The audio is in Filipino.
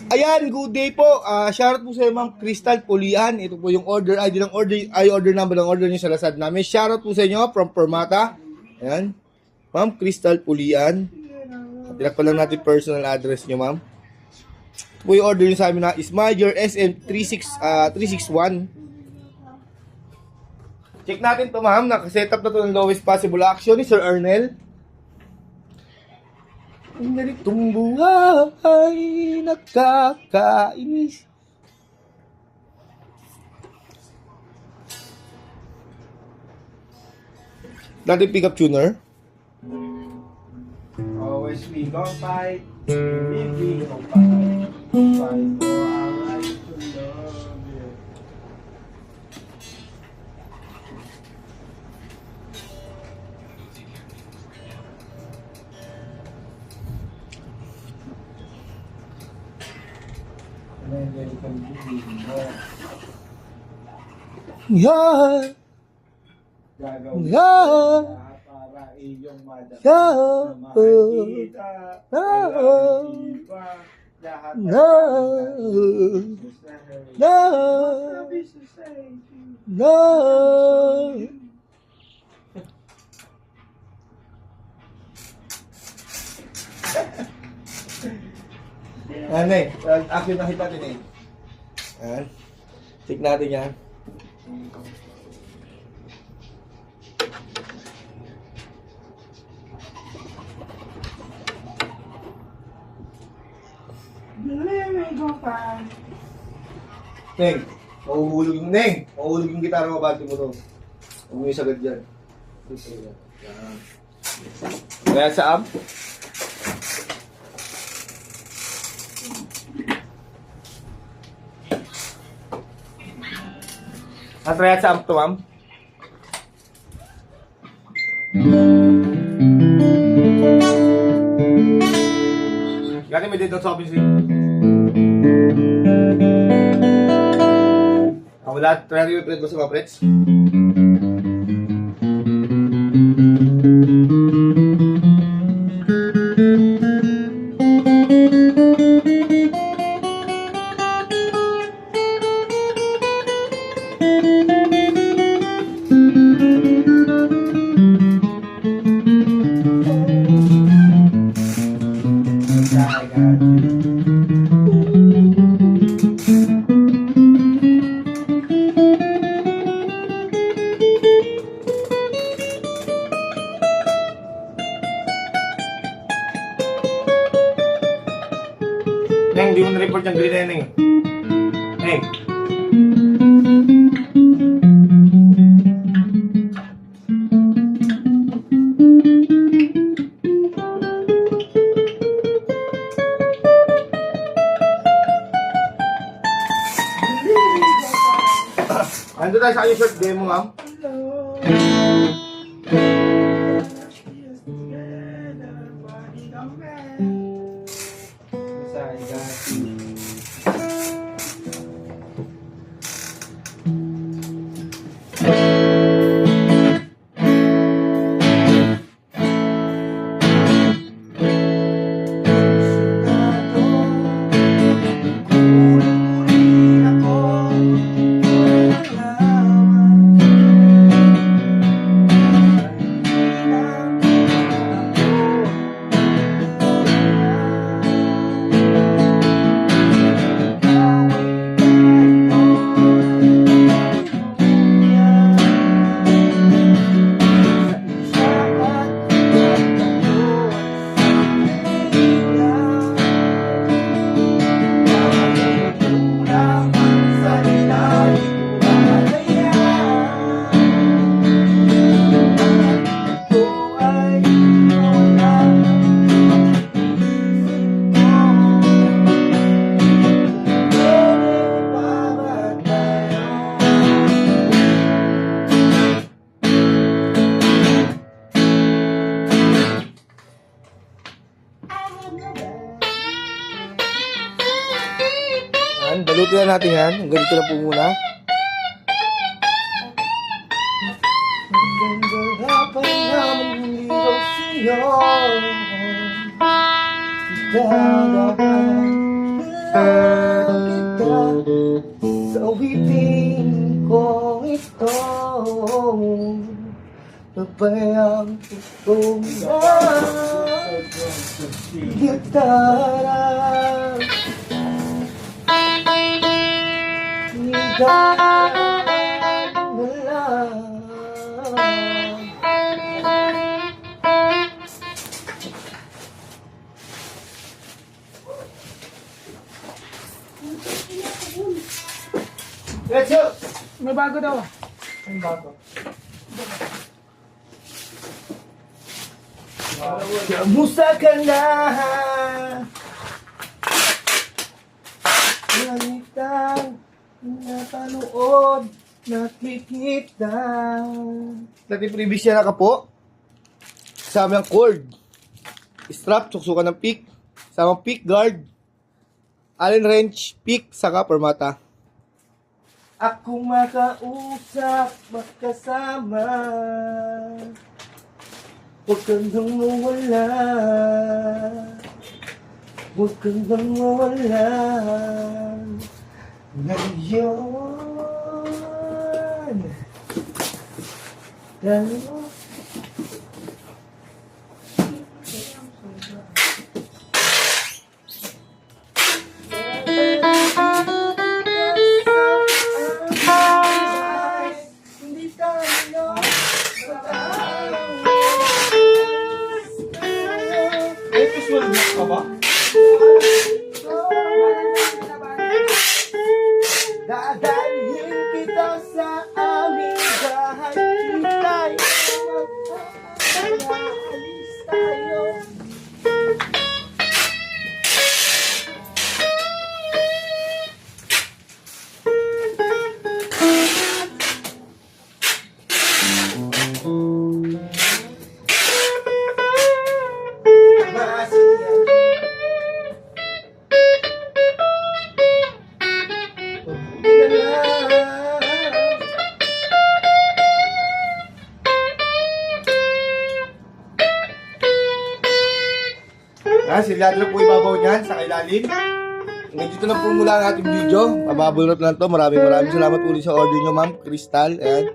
Ayan, good day po. Shoutout po sa Ma'am Crystal Pulian. Ito po yung order ID ng order number ng order niyo sa Lazada namin. Shoutout po sa inyo from Permata. Ayan. Ma'am Crystal Pulian. Tinak pa lang natin personal address niyo, ma'am. Ito po yung order niyo sa amin na Ismayer SM361. Check natin to, ma'am. Nakaset up na to ng lowest possible action ni Sir Ernel. Ang ganitong buhay, nakakainis. Dati pick up tuner. Always we go fight, we go fight, fight for our right to love you. And then you can do more. Yeah. Gagawin Yeah. para iyong madama Yeah. na makikita. Walang iba, lahat No. No. sabi sa sa'yo. No. Ano eh, action na hit natin eh. Ayan. Check natin yan. We go fight. Neng, mahuhulog yung Neng. Mahuhulog yung gitara mo, bati mo to. Huwag mo yung sagad dyan. Yan. Kaya sa amp. At kaya sa amp to, ma'am. Gani may dito sa office. Wala, try yung print mo sa mga prets. Neng, di mo na-report yung green na yun, Neng. Ando tayo sa kanyang short demo, ma'am. Yan, balutin na natin yan. Ganito na po muna. Awitin ko ito, pabayang itong gitara. Hinggang na lang. Let's go! May bago daw. Ang bago. Kamusta ka na? Langitang napanood, nakikita. Dati previous yan naka po. Kasama yung cord. Strap, suksukan ng pick. Sama pick guard. Allen wrench, pick, saka permata. Ako makausap, magkasama. Huwag kang nang mawala. Huwag kang nang mawala. Ngayon. Dalawa. Hindi tayo Episode na ka ba? dadalhin kita sa aming bahay. Tayo magpapaalis tayo. Sila lang po ibabaw niyan sa kailalim. Hanggang dito na po mula ang ating video. Mababulot lang to. Maraming salamat ulit sa order nyo, Ma'am Crystal. Ayan.